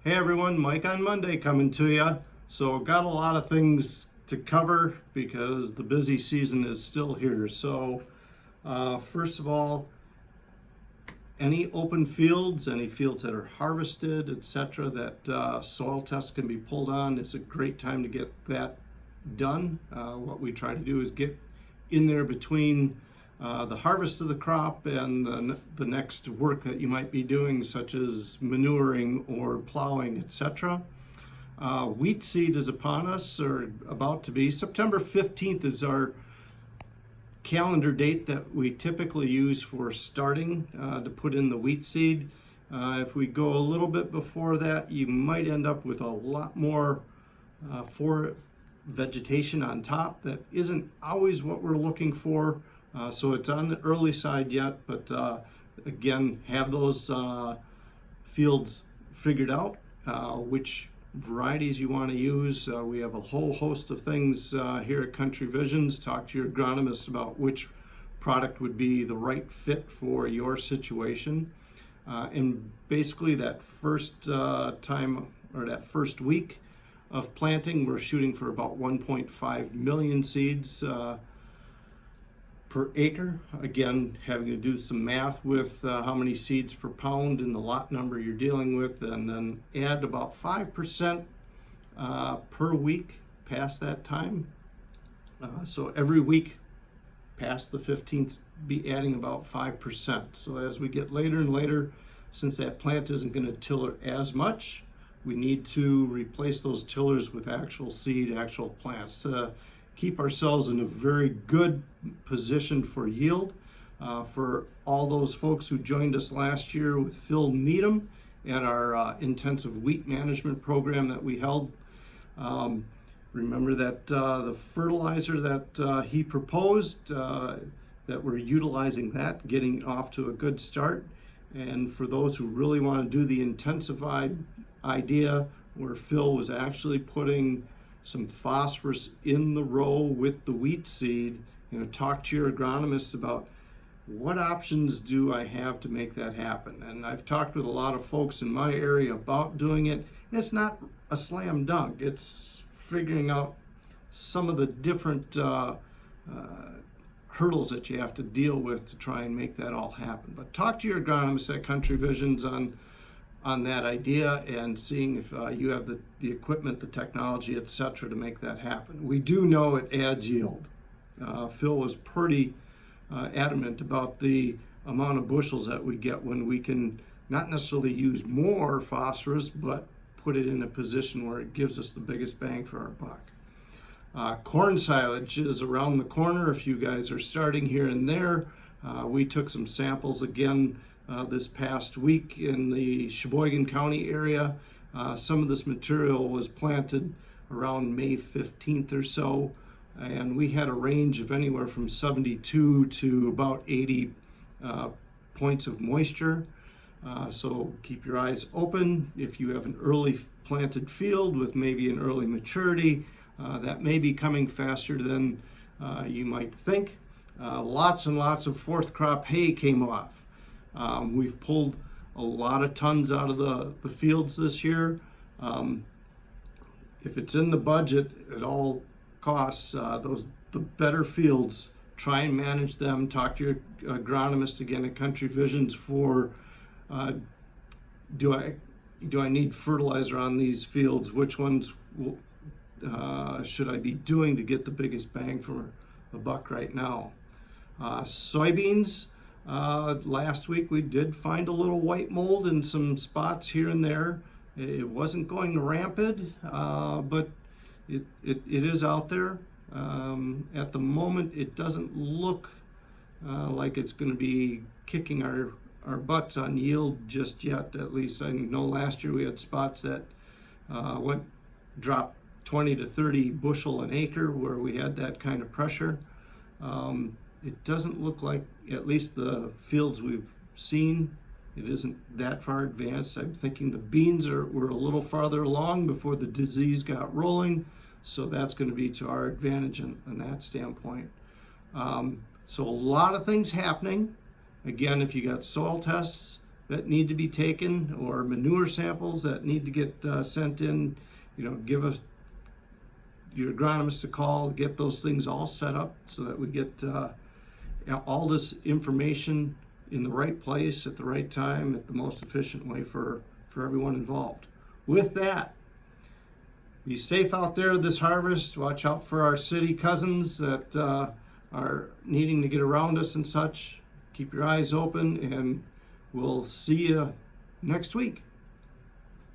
Hey everyone, Mike on Monday coming to you. So got a lot of things to cover because the busy season is still here. So first of all, any open fields, any fields that are harvested, etc., that soil tests can be pulled on, it's a great time to get that done. What we try to do is get in there between the harvest of the crop and the next work that you might be doing, such as manuring or plowing, etc. Wheat seed is upon us, or about to be. September 15th is our calendar date that we typically use for starting to put in the wheat seed. If we go a little bit before that, you might end up with a lot more for vegetation on top. That isn't always what we're looking for. So it's on the early side yet, but again, have those fields figured out, which varieties you want to use. We have a whole host of things here at Country Visions. Talk to your agronomist about which product would be the right fit for your situation. And basically that first time, or that first week of planting, we're shooting for about 1.5 million seeds per acre. Again, having to do some math with how many seeds per pound and the lot number you're dealing with, and then add about 5% per week past that time. So every week past the 15th, be adding about 5%. So as we get later and later, since that plant isn't going to tiller as much, we need to replace those tillers with actual seed, actual plants to keep ourselves in a very good position for yield. For all those folks who joined us last year with Phil Needham at our intensive wheat management program that we held, remember that the fertilizer that he proposed, that we're utilizing that, getting off to a good start. And for those who really want to do the intensified idea, where Phil was actually putting some phosphorus in the row with the wheat seed, talk to your agronomist about what options do I have to make that happen. And I've talked with a lot of folks in my area about doing it. And it's not a slam dunk. It's figuring out some of the different hurdles that you have to deal with to try and make that all happen. But talk to your agronomist at Country Visions on that idea, and seeing if you have the equipment, the technology, etc., to make that happen. We do know it adds yield. Phil was pretty adamant about the amount of bushels that we get when we can not necessarily use more phosphorus, but put it in a position where it gives us the biggest bang for our buck. Corn silage is around the corner. If you guys are starting here and there, we took some samples again this past week in the Sheboygan County area. Some of this material was planted around May 15th or so, and we had a range of anywhere from 72 to about 80 points of moisture. So keep your eyes open. If you have an early planted field with maybe an early maturity, that may be coming faster than you might think. Lots and lots of fourth crop hay came off. We've pulled a lot of tons out of the fields this year. If it's in the budget at all costs, the better fields, try and manage them. Talk to your agronomist again at Country Visions for do I need fertilizer on these fields? Which ones should I be doing to get the biggest bang for the buck right now? Soybeans. Last week we did find a little white mold in some spots here and there. It wasn't going rampant, but it is out there. At the moment, it doesn't look like it's going to be kicking our butts on yield just yet. At least I know last year we had spots that dropped 20 to 30 bushel an acre where we had that kind of pressure. It doesn't look like, at least the fields we've seen, it isn't that far advanced. I'm thinking the beans were a little farther along before the disease got rolling, so that's going to be to our advantage in that standpoint. So a lot of things happening. Again, if you got soil tests, that need to be taken or manure samples that need to get sent in, give us your agronomist a call, get those things all set up so that we get all this information in the right place at the right time at the most efficient way for everyone involved. With that, be safe out there this harvest. Watch out for our city cousins that are needing to get around us and such. Keep your eyes open, and we'll see you next week.